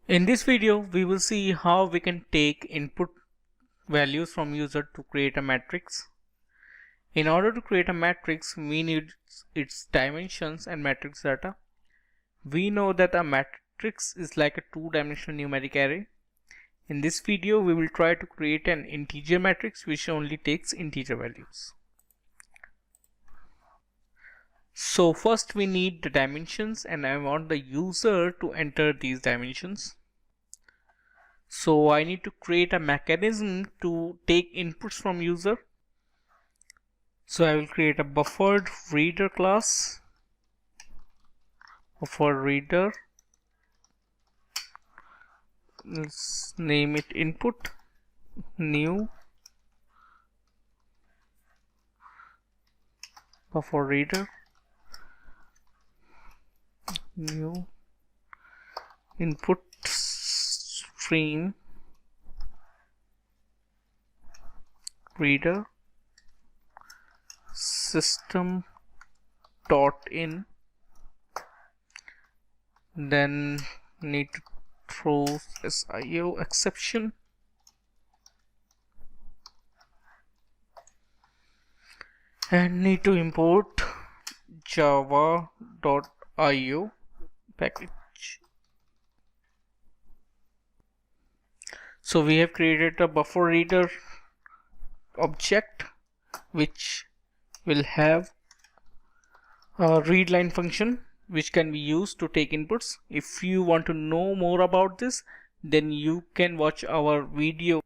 In this video, we will see how we can take input values from user to create a matrix. In order to create a matrix, we need its dimensions and matrix data. We know that a matrix is like a two-dimensional numeric array. In this video, we will try to create an integer matrix which only takes integer values. So first we need the dimensions, and I want the user to enter these dimensions. So I need to create a mechanism to take inputs from user. So I will create a buffered reader class. Buffered reader. Let's name it input. New buffer reader. New input stream reader system dot in. Then need to throw SIO exception. And need to import java.io package. So we have created a buffer reader object which will have a readline function which can be used to take inputs. If you want to know more about this, then you can watch our video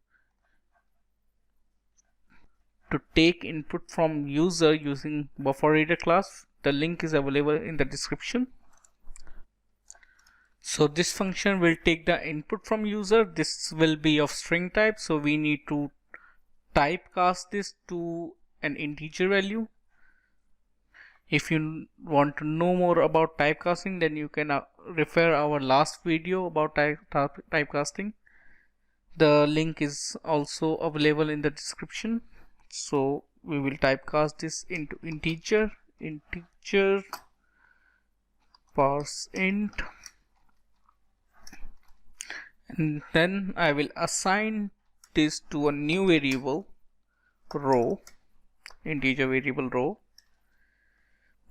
to take input from user using buffer reader class. The link is available in the description. So this function will take the input from user. This will be of string type, so we need to typecast this to an integer value. If you want to know more about typecasting, then you can refer our last video about typecasting. The link is also available in the description. So we will typecast this into integer parse int, and then I will assign this to a new variable row, integer variable row.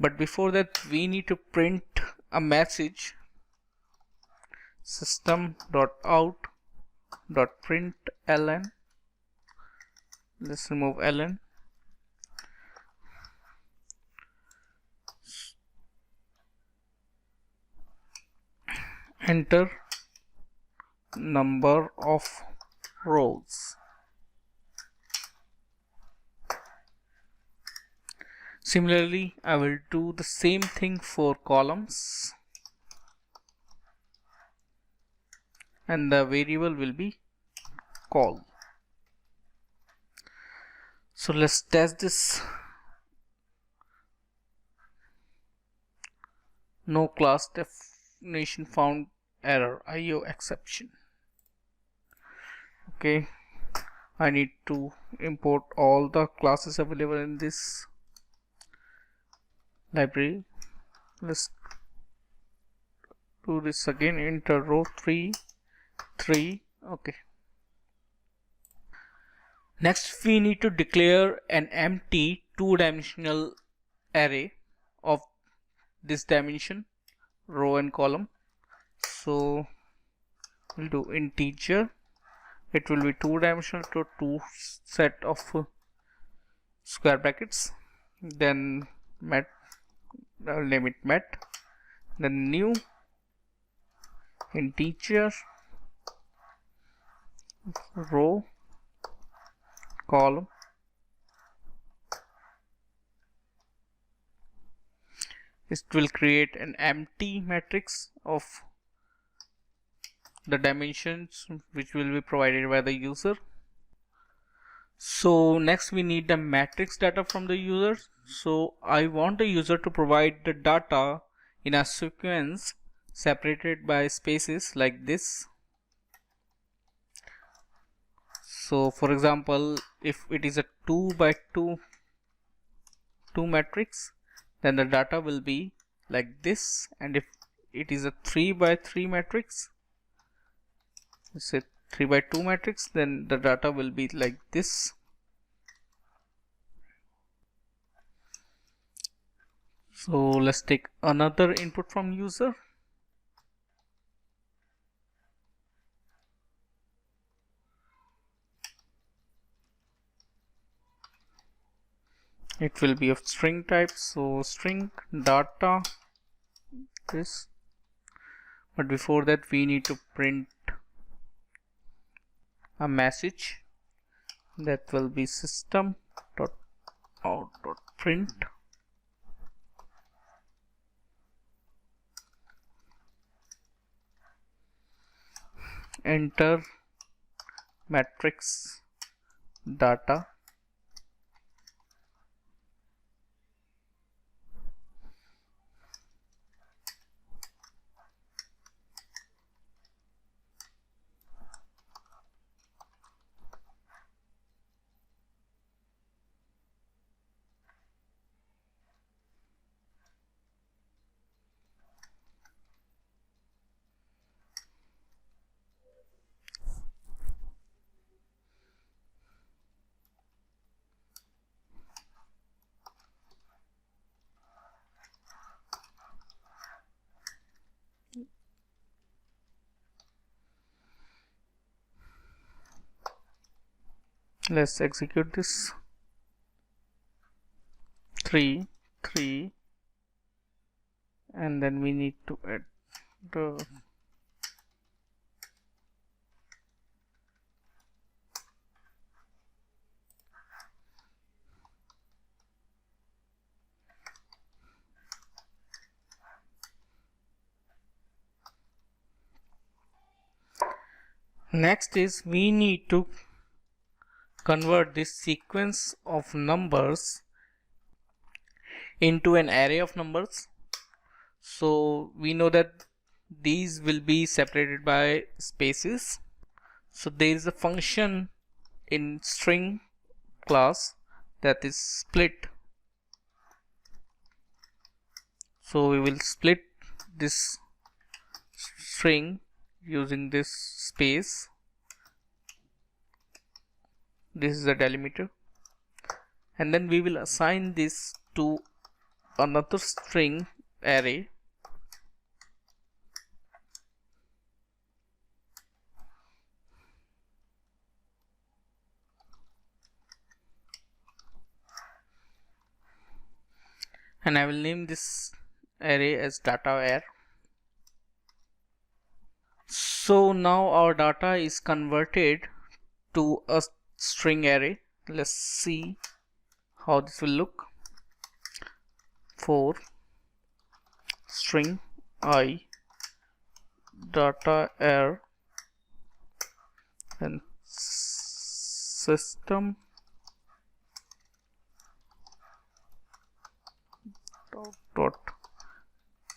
But before that, we need to print a message, system.out.println. Let's remove ln. Enter number of rows. Similarly, I will do the same thing for columns, and the variable will be col. So let's test this. No class definition found, error, IO exception. Okay, I need to import all the classes available in this library. Let's do this again. Enter row 3. Okay. Next, we need to declare an empty two-dimensional array of this dimension, row and column. So we'll do integer. It will be two-dimensional to two set of square brackets. Then met, I'll name it met. Then new integer row column. It will create an empty matrix of the dimensions which will be provided by the user. So next we need the matrix data from the user. So I want the user to provide the data in a sequence separated by spaces like this. So for example, if it is a 2 by 2 matrix, then the data will be like this, and if it is a 3 by 3 matrix, say 3 by 2 matrix, then the data will be like this. So let's take another input from user. It will be of string type, so string data this, but before that we need to print a message that will be system dot out dot print enter matrix data. Let's execute this. 3 3, and then we need to add the next is we need to convert this sequence of numbers into an array of numbers. So we know that these will be separated by spaces. So there is a function in string class that is split. So we will split this string using this space. This is a delimiter, and then we will assign this to another string array. And I will name this array as data_var. So now our data is converted to a string array. Let's see how this will look. For string I data_var and system dot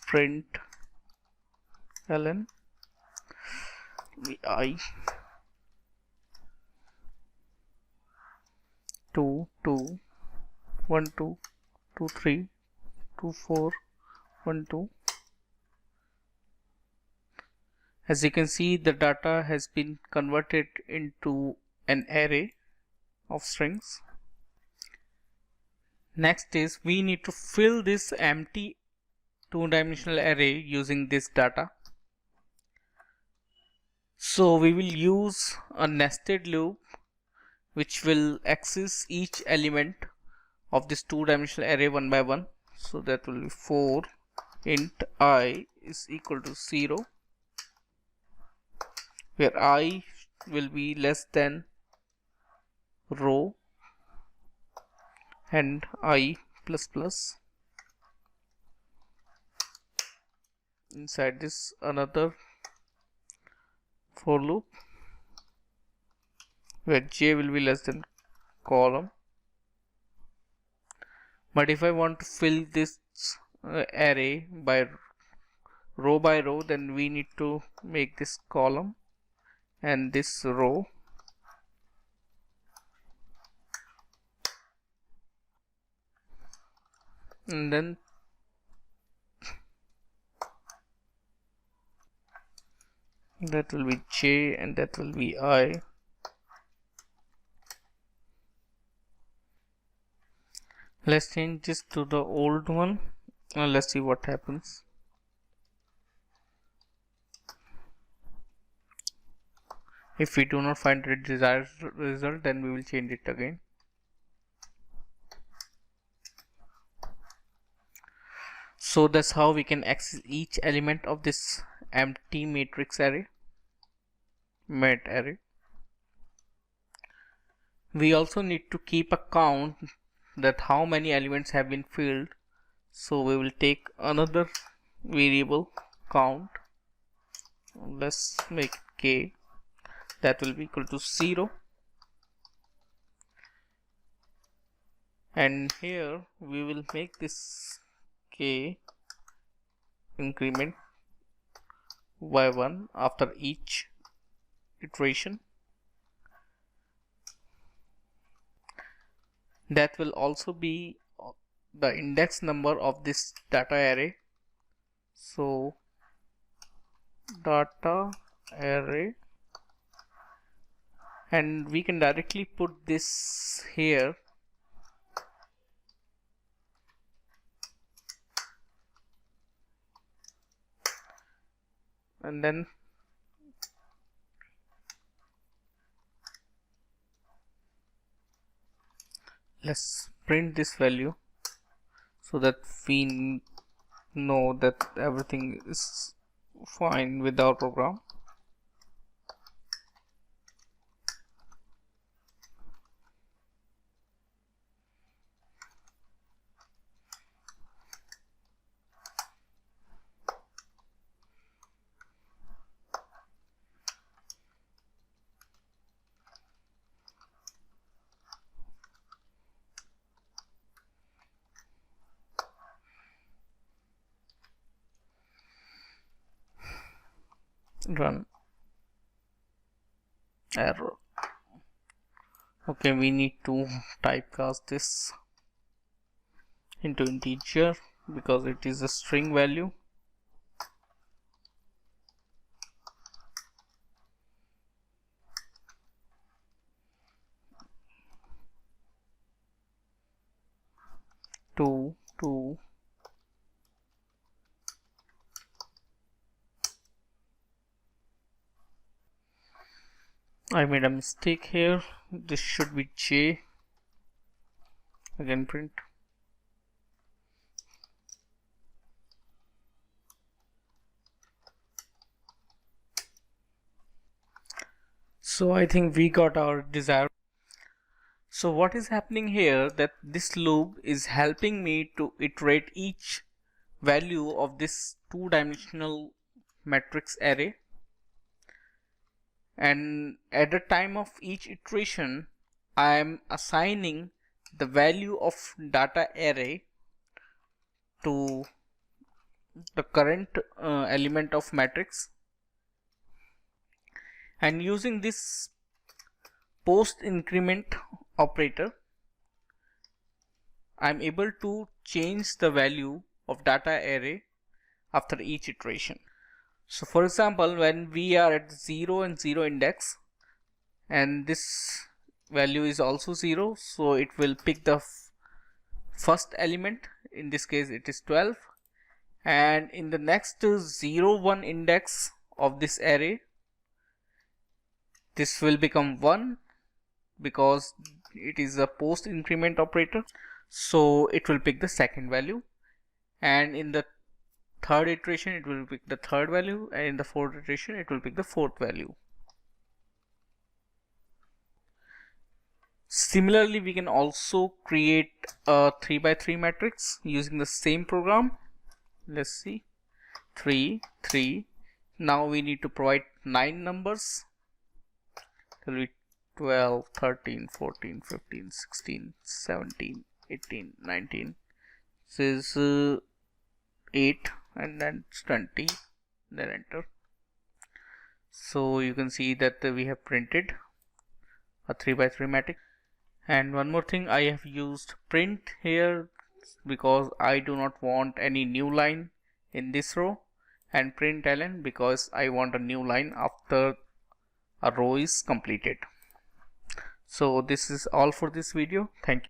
print ln vi 2 2 1 2 2 3 2 4 1 2. As you can see, the data has been converted into an array of strings. Next is we need to fill this empty two-dimensional array using this data. So we will use a nested loop which will access each element of this two-dimensional array one by one. So that will be for int I is equal to 0, where I will be less than row and I plus plus. Inside this another for loop where j will be less than column. But if I want to fill this array by row, then we need to make this column and this row. And then that will be J, and that will be I. Let's change this to the old one. Let's see what happens. If we do not find the desired result, then we will change it again. So that's how we can access each element of this empty matrix array, mat array. We also need to keep a count that how many elements have been filled. So we will take another variable count. Let's make it k. That will be equal to 0. And here we will make this k increment by 1 after each iteration. That will also be the index number of this data array. So data array, and we can directly put this here. And then let's print this value so that we know that everything is fine with our program. Run. Error. Okay, we need to typecast this into integer because it is a string value. Two. I made a mistake here. This should be J. Again print. So I think we got our desired. So what is happening here, that this loop is helping me to iterate each value of this two-dimensional matrix array, and at the time of each iteration I am assigning the value of data array to the current element of matrix, and using this post increment operator I am able to change the value of data array after each iteration. So for example, when we are at 0 and 0 index and this value is also 0, so it will pick the first element. In this case it is 12, and in the next 0 1 index of this array this will become 1 because it is a post increment operator, so it will pick the second value, and in the third iteration it will pick the third value, and in the fourth iteration it will pick the fourth value. Similarly, we can also create a 3 by 3 matrix using the same program. Let's see, 3 3. Now we need to provide 9 numbers. It will be 12 13 14 15 16 17 18 19. This is 8 and then 20, then enter. So you can see that we have printed a 3 by 3 matrix. And one more thing, I have used print here because I do not want any new line in this row. and println because I want a new line after a row is completed. So this is all for this video. Thank you.